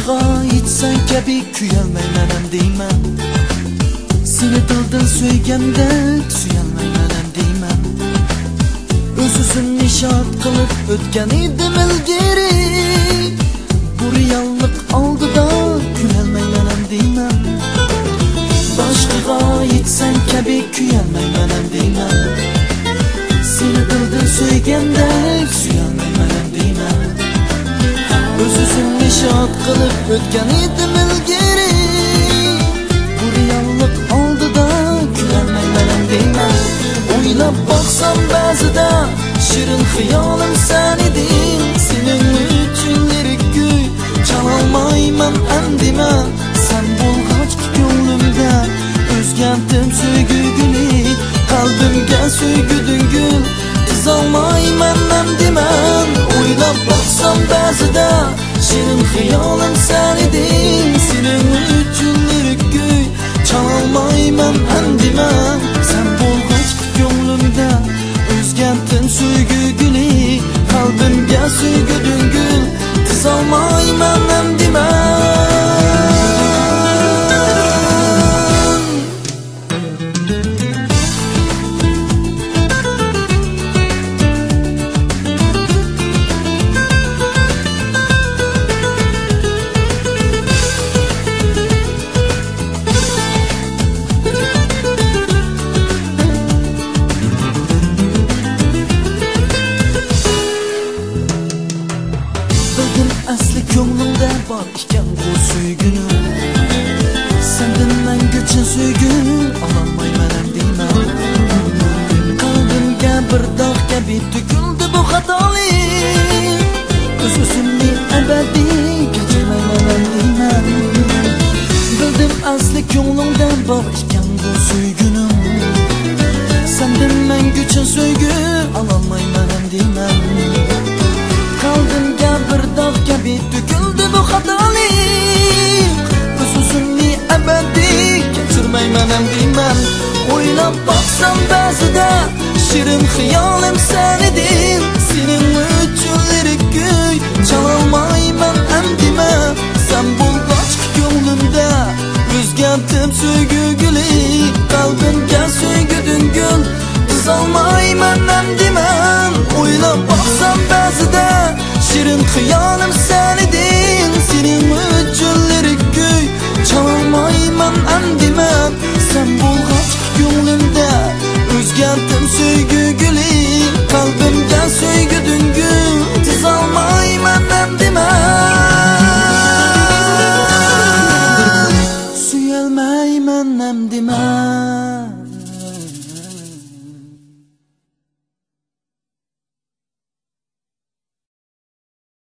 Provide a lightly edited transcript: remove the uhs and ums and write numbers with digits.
Başqaga aytsan kabi kuyalmayman ham deyman. Seni dildan söygandek suyalmayman ham deyman. O'zimni shod qilib o'tgan edim ilgari, bu reallik oldida kuyalmayman ham deyman. Başqaga aytsan kabi kuyalmayman ham deyman. Seni dildan söygandek suyalmayman ham deyman. O'zimni shod qilib o'tgan edim ilgari, bu reallik oldida kuyalmayman ham deyman. O'ylab boqsam ba'zida shirin xiyolim sen eding. Sening uchun lirik kuy chalolmayman ham deyman. Sen bo'lg'ach ko'nglimda o'zgardim so'ygugini, qalbimga so'yguding gul tizolmayman ham deyman. O'ylab boqsam ba'zida shirin xiyolim sen eding. Sening uchun lirik kuy chalolmayman ham deyman. Sen bo'lg'ach ko'nglimda o'zgardim so'ygugini, qalbimga so'yguding gul tizolmayman ham deyman. Asli ko'nglimda bor ekan bu suygunim. Senden mangacha suygu ololmayman ham deyman. Qalbimga bir dog' kabi to'kildi bu xatolik. O'zimni abadiy kechirmayman ham deyman. Bildim asli ko'nglimda bor ekan bu suygunim. Senden mangacha suygu ololmayman ham deyman. Qalbimga bir dog' kabi to'kildi bu xatolik. O'zimni abadiy kechirmayman ham deyman. O'ylab boqsam ba'zida shirin xiyolim sen eding. Sening uchun lirik kuy chalolmayman ham deyman. Sen bo'lg'ach ko'nglimda o'zgardim so'ygugili, qalbimga so'yguding gul tizolmayman ham deyman. O'ylab boqsam ba'zida shirin xiyolim